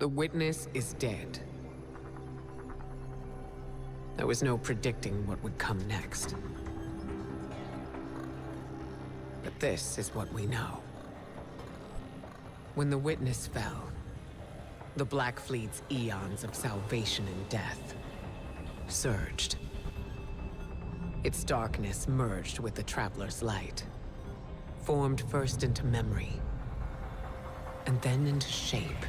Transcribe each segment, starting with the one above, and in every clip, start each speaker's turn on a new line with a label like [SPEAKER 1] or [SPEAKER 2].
[SPEAKER 1] The Witness is dead. There was no predicting what would come next. But this is what we know. When the Witness fell, the Black Fleet's eons of salvation and death surged. Its darkness merged with the Traveler's light, formed first into memory, and then into shape.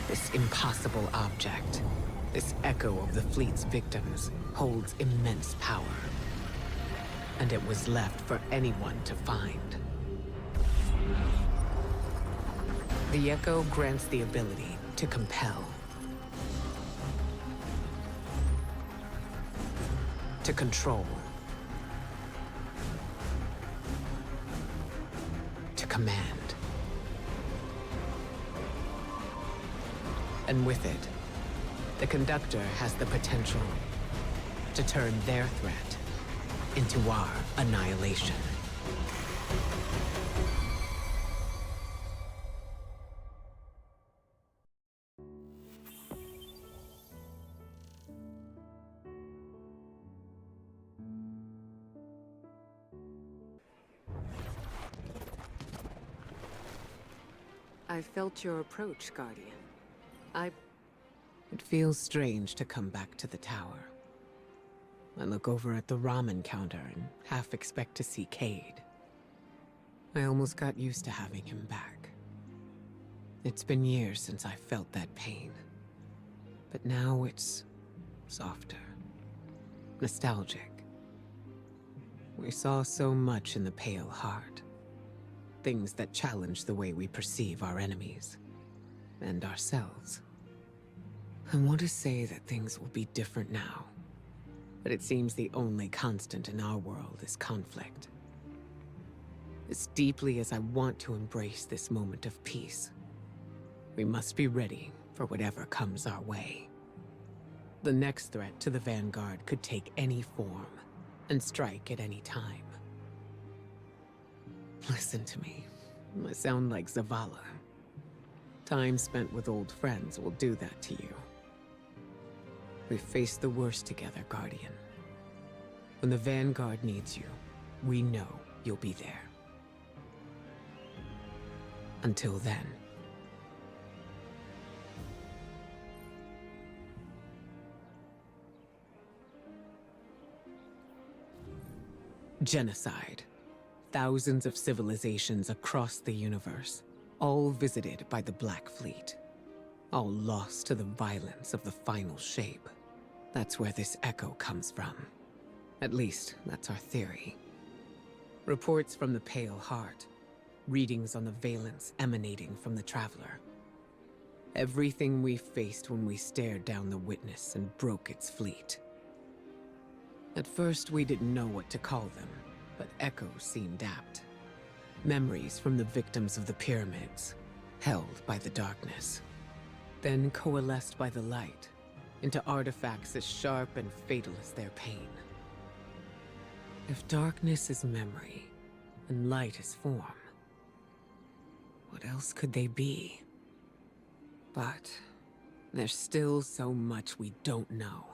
[SPEAKER 1] This impossible object, this echo of the fleet's victims, holds immense power. And it was left for anyone to find. The Echo grants the ability to compel, to control, to command. And with it, the Conductor has the potential to turn their threat into our annihilation. I felt your approach, Guardian. It feels strange to come back to the tower. I look over at the ramen counter and half expect to see Cayde. I almost got used to having him back. It's been years since I felt that pain. But now it's softer, nostalgic. We saw so much in the Pale Heart. Things that challenge the way we perceive our enemies and ourselves. I want to say that things will be different now, but it seems the only constant in our world is conflict. As deeply as I want to embrace this moment of peace, we must be ready for whatever comes our way. The next threat to the Vanguard could take any form and strike at any time. Listen to me. I sound like Zavala. Time spent with old friends will do that to you. We've faced the worst together, Guardian. When the Vanguard needs you, we know you'll be there. Until then. Genocide. Thousands of civilizations across the universe, all visited by the Black Fleet. All lost to the violence of the final shape. That's where this echo comes from. At least, that's our theory. Reports from the Pale Heart. Readings on the valence emanating from the Traveler. Everything we faced when we stared down the Witness and broke its fleet. At first, we didn't know what to call them, but echoes seemed apt. Memories from the victims of the pyramids, held by the darkness. Then coalesced by the light, into artifacts as sharp and fatal as their pain. If darkness is memory, and light is form, what else could they be? But there's still so much we don't know.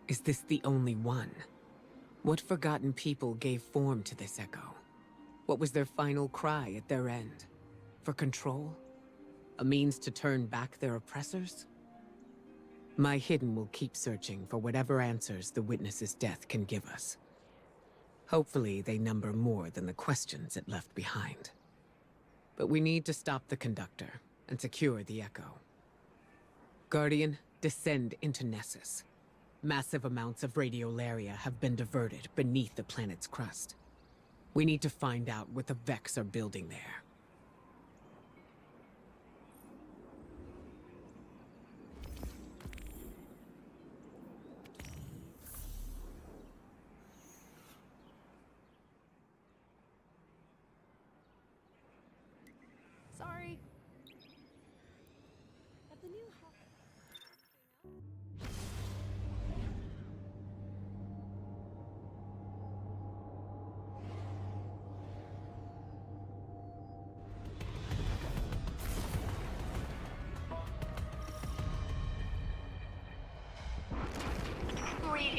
[SPEAKER 1] Is this the only one? What forgotten people gave form to this echo? What was their final cry at their end? For control? A means to turn back their oppressors? My Hidden will keep searching for whatever answers the Witness's death can give us. Hopefully they number more than the questions it left behind. But we need to stop the Conductor and secure the Echo. Guardian, descend into Nessus. Massive amounts of radiolaria have been diverted beneath the planet's crust. We need to find out what the Vex are building there.
[SPEAKER 2] Sorry. At the new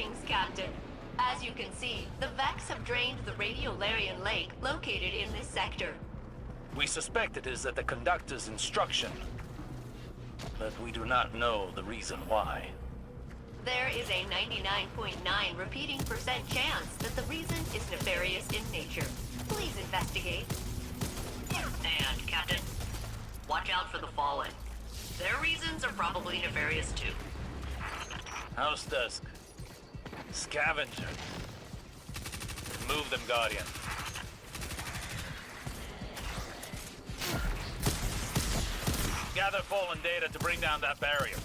[SPEAKER 2] Greetings, Captain. As you can see, the Vex have drained the Radiolarian Lake located in this sector.
[SPEAKER 3] We suspect it is at the Conductor's instruction, but we do not know the reason why.
[SPEAKER 2] There is a 99.9 repeating percent chance that the reason is nefarious in nature. Please investigate. And, Captain, watch out for the Fallen. Their reasons are probably nefarious too.
[SPEAKER 3] House Dusk. Scavenger. Move them, Guardian. Gather Fallen data to bring down that barrier.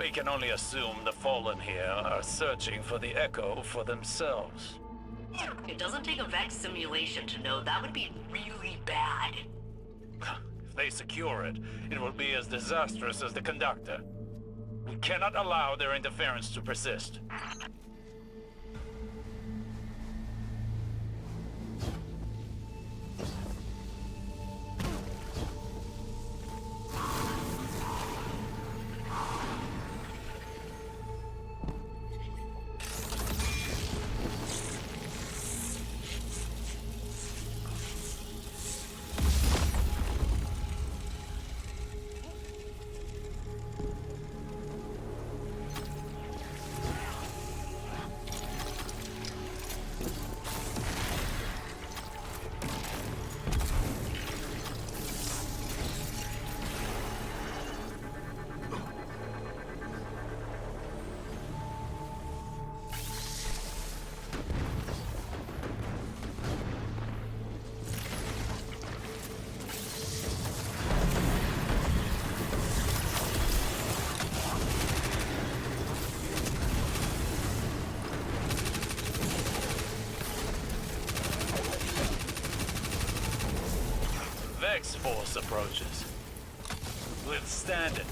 [SPEAKER 3] We can only assume the Fallen here are searching for the Echo for themselves.
[SPEAKER 2] It doesn't take a Vex simulation to know that would be really bad.
[SPEAKER 3] If they secure it, it will be as disastrous as the Conductor. We cannot allow their interference to persist. Vex force approaches. Withstand it.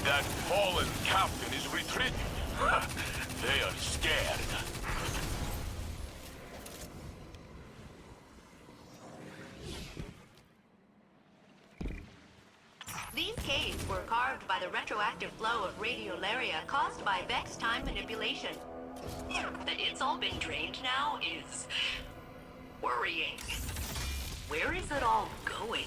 [SPEAKER 4] That fallen captain is retreating. They are scared.
[SPEAKER 2] These caves were carved by the retroactive flow of radiolaria caused by Vex time manipulation. That it's all been drained now is worrying. Where is it all going?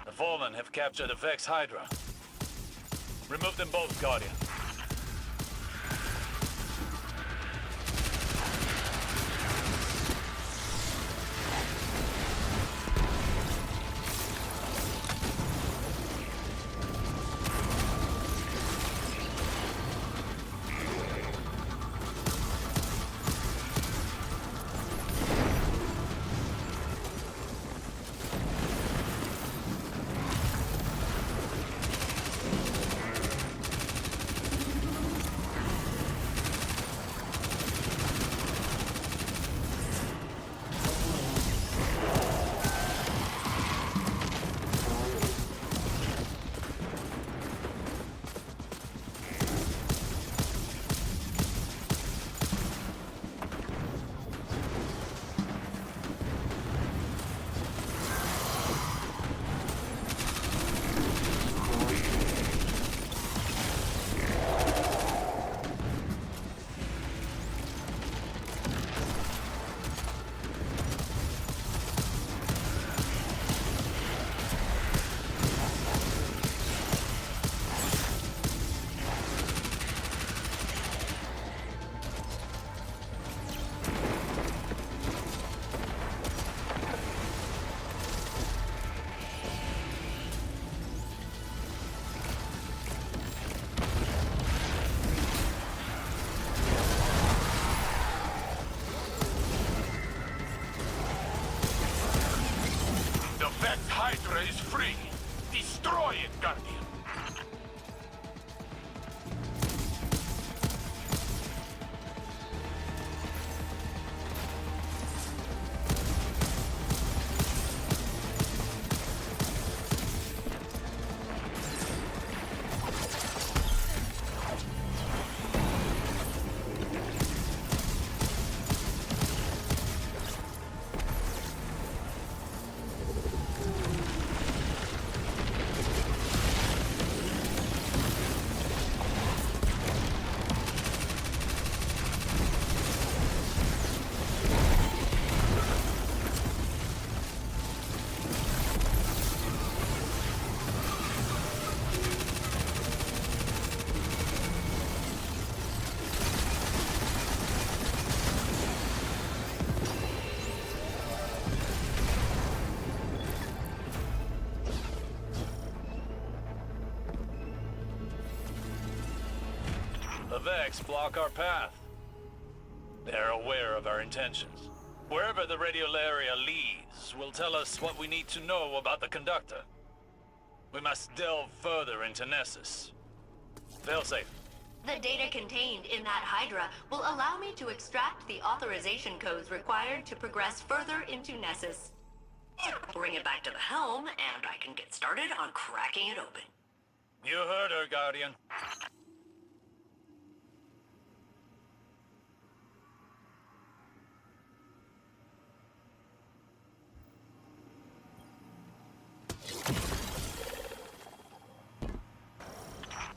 [SPEAKER 3] The Fallen have captured the Vex Hydra. Remove them both, Guardian. Vex block our path. They're aware of our intentions. Wherever the radiolaria leads will tell us what we need to know about the conductor. We must delve further into Nessus. Failsafe.
[SPEAKER 2] The data contained in that Hydra will allow me to extract the authorization codes required to progress further into Nessus. Bring it back to the helm, and I can get started on cracking it open.
[SPEAKER 3] You heard her, Guardian.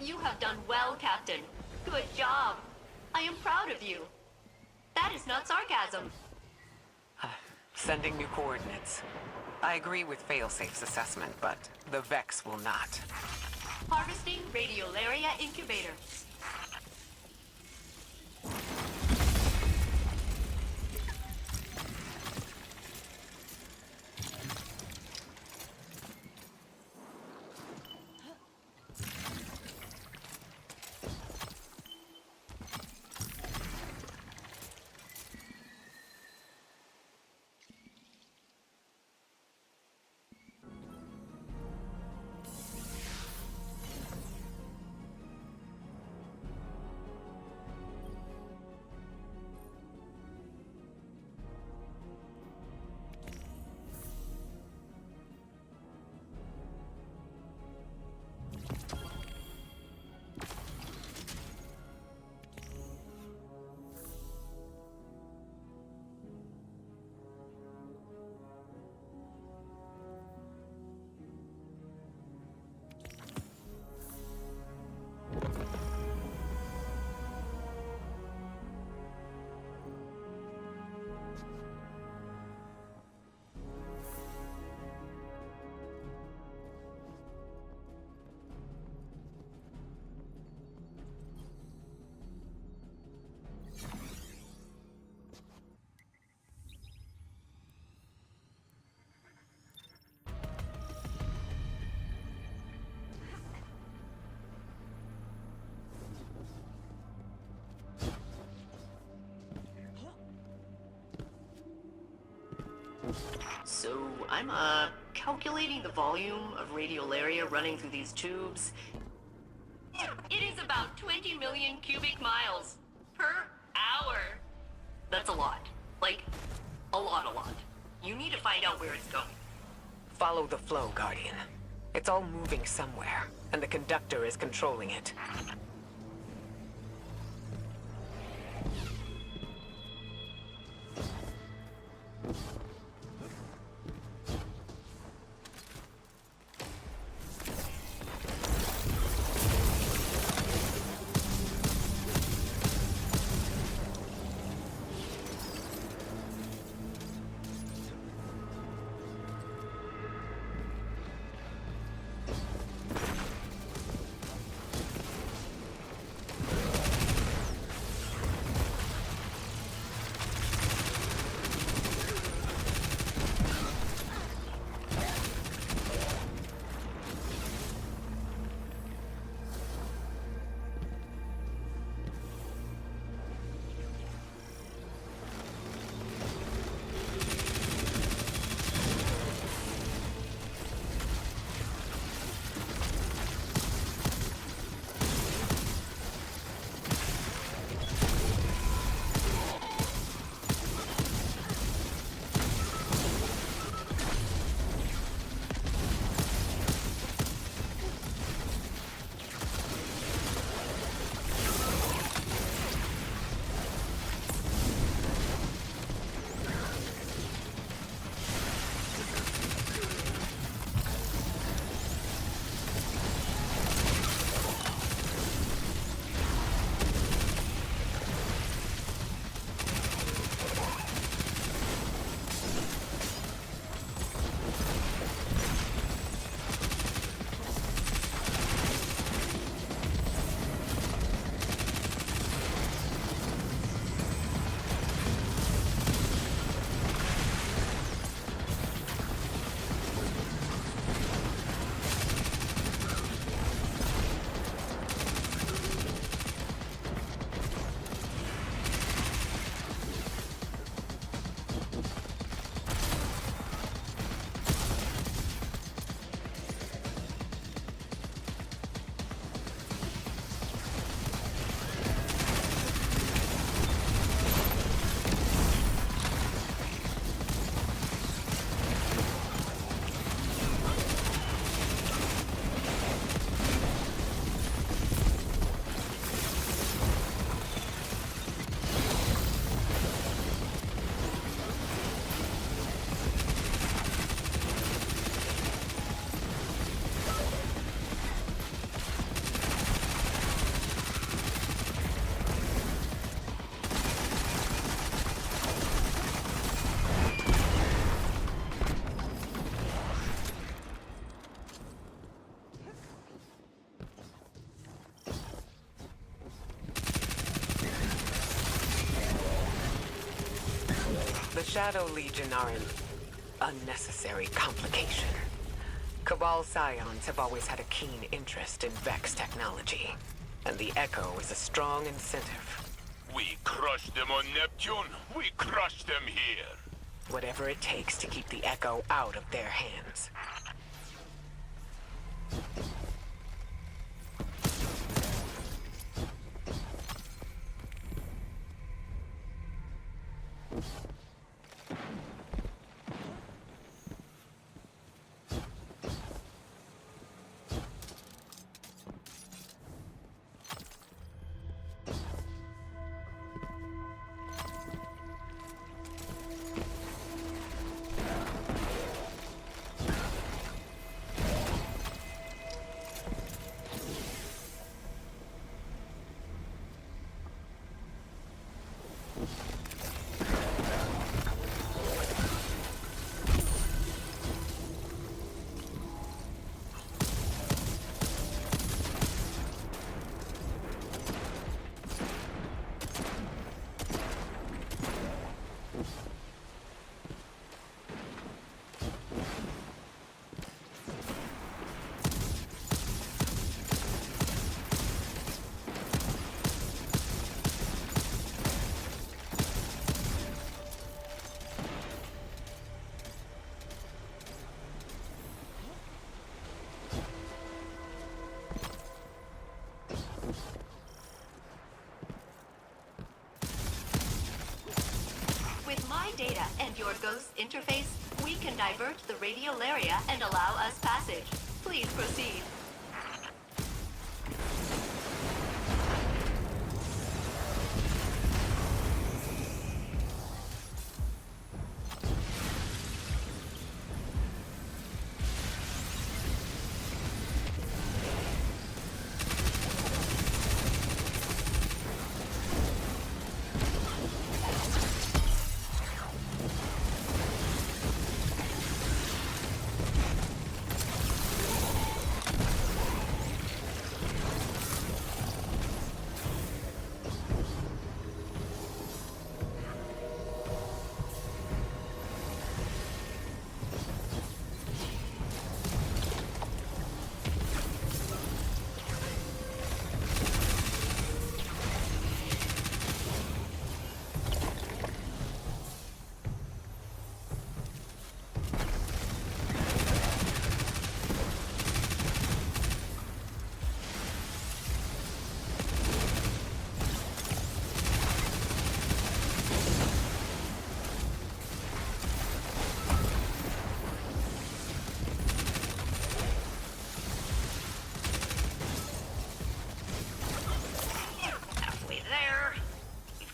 [SPEAKER 2] You have done well, Captain. Good job. I am proud of you. That is not sarcasm.
[SPEAKER 1] Sending new coordinates. I agree with Failsafe's assessment, but the Vex will not.
[SPEAKER 2] Harvesting Radiolaria Incubator. So, I'm, calculating the volume of radiolaria running through these tubes. It is about 20 million cubic miles per hour. That's a lot. Like, a lot. You need to find out where it's going.
[SPEAKER 1] Follow the flow, Guardian. It's all moving somewhere, and the conductor is controlling it. Shadow Legion are an unnecessary complication. Cabal Scions have always had a keen interest in Vex technology, and the Echo is a strong incentive.
[SPEAKER 4] We crushed them on Neptune. We crushed them here.
[SPEAKER 1] Whatever it takes to keep the Echo out of their hands.
[SPEAKER 2] With my data and your Ghost interface, we can divert the radiolaria and allow us passage. Please proceed.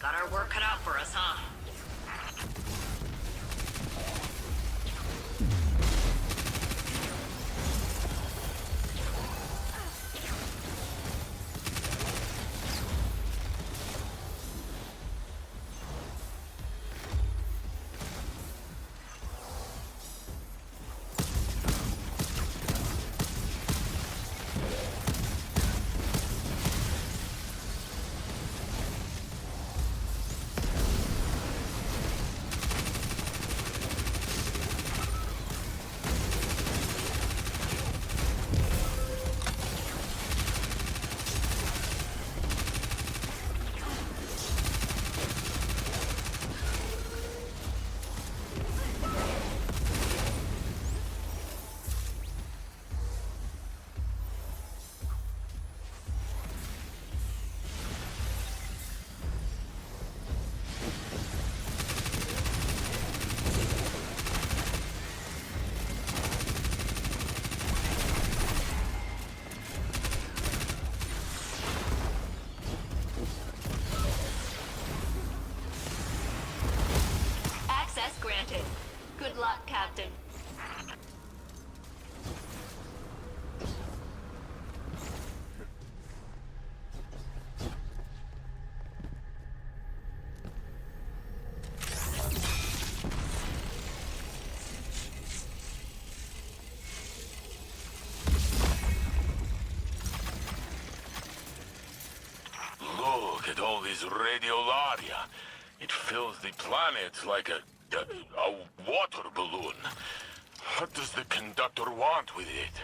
[SPEAKER 2] Got our work cut out for us, huh? Granted. Good luck, Captain.
[SPEAKER 4] Look at all this radiolaria. It fills the planet like a A water balloon. What does the conductor want with it?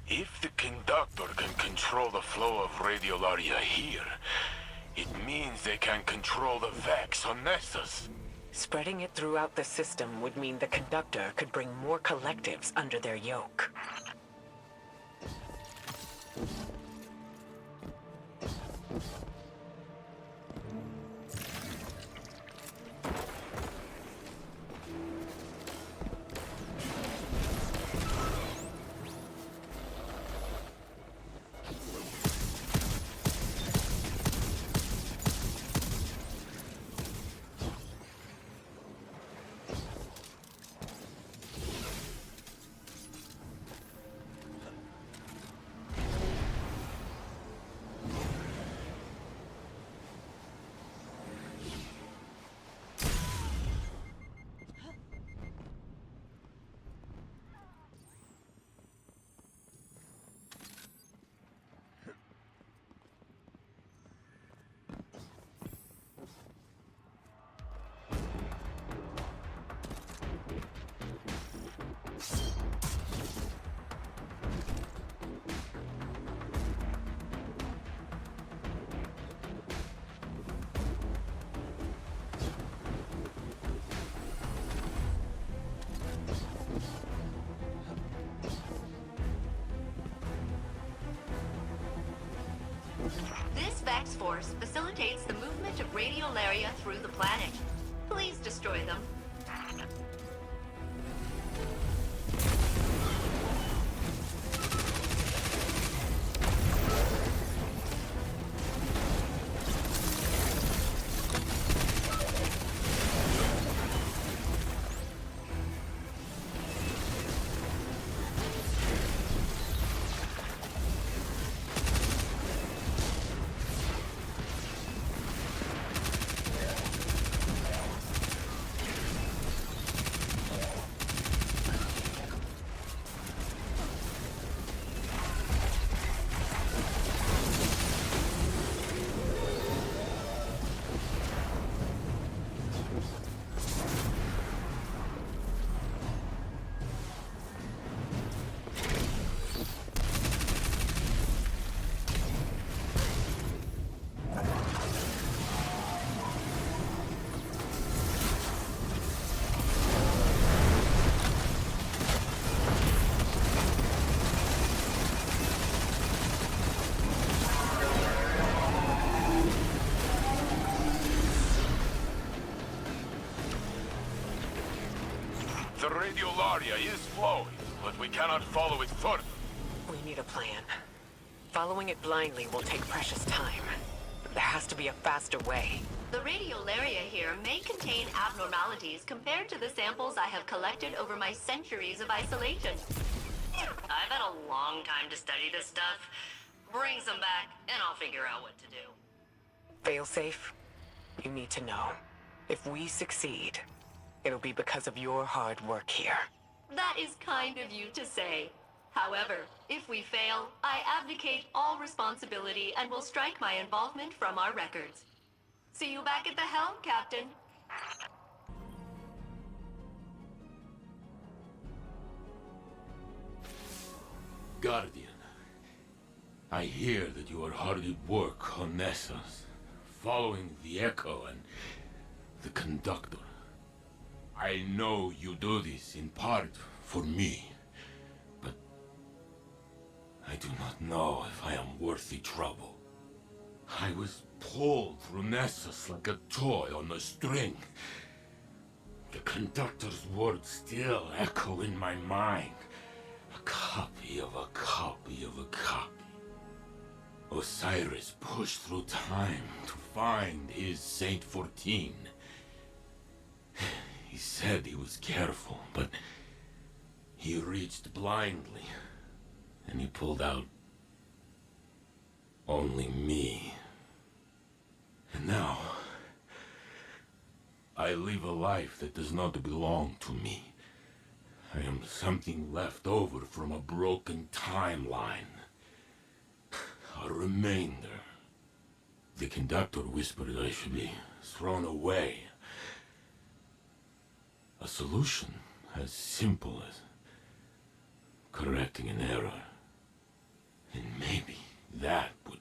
[SPEAKER 4] If the conductor can control the flow of radiolaria here, it means they can control the Vex on Nessus.
[SPEAKER 1] Spreading it throughout the system would mean the conductor could bring more collectives under their yoke.
[SPEAKER 2] This Vex force facilitates the movement of radiolaria through the planet. Please destroy them.
[SPEAKER 4] The radiolaria is flowing, but we cannot follow it further.
[SPEAKER 1] We need a plan. Following it blindly will take precious time. There has to be a faster way.
[SPEAKER 2] The radiolaria here may contain abnormalities compared to the samples I have collected over my centuries of isolation. I've had a long time to study this stuff. Bring some back, and I'll figure out what to do.
[SPEAKER 1] Failsafe, you need to know. If we succeed, it'll be because of your hard work here.
[SPEAKER 2] That is kind of you to say. However, if we fail, I abdicate all responsibility and will strike my involvement from our records. See you back at the helm, Captain.
[SPEAKER 4] Guardian, I hear that you are hard at work on Nessus, following the Echo and the Conductor. I know you do this in part for me, but I do not know if I am worthy trouble. I was pulled through Nessus like a toy on a string. The Conductor's words still echo in my mind. A copy of a copy of a copy. Osiris pushed through time to find his Saint 14. He said he was careful, but he reached blindly, and he pulled out only me. And now, I live a life that does not belong to me. I am something left over from a broken timeline. A remainder. The Conductor whispered I should be thrown away. A solution as simple as correcting an error. And maybe that would...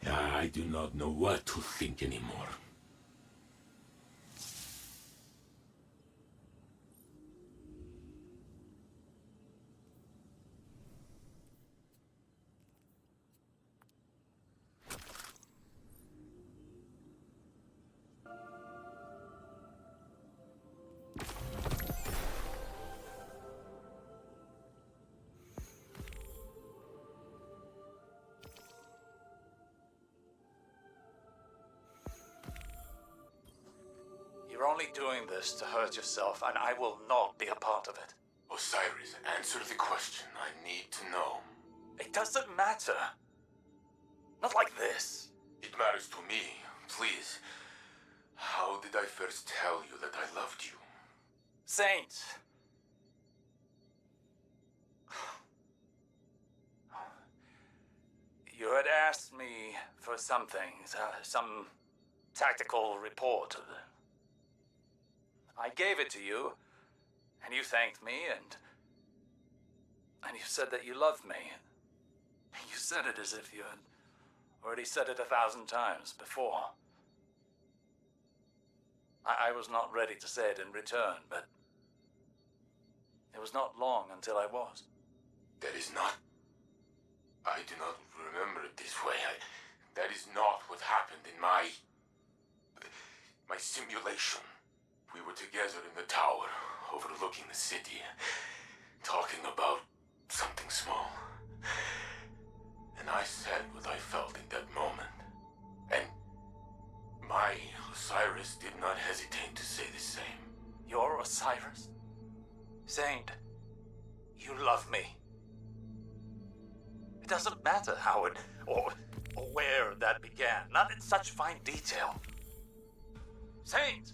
[SPEAKER 4] I do not know what to think anymore.
[SPEAKER 5] You're only doing this to hurt yourself, and I will not be a part of it.
[SPEAKER 4] Osiris, answer the question. I need to know.
[SPEAKER 5] It doesn't matter. Not like this.
[SPEAKER 4] It matters to me. Please. How did I first tell you that I loved you?
[SPEAKER 5] Saint. You had asked me for something, some tactical report. I gave it to you, and you thanked me, and you said that you loved me. You said it as if you had already said it 1,000 times before. I was not ready to say it in return, but it was not long until I was.
[SPEAKER 4] That is not... I do not remember it this way. That is not what happened in my simulation. We were together in the tower, overlooking the city, talking about something small. And I said what I felt in that moment. And my Osiris did not hesitate to say the same.
[SPEAKER 5] Your Osiris? Saint, you love me. It doesn't matter how it or where that began, not in such fine detail. Saint!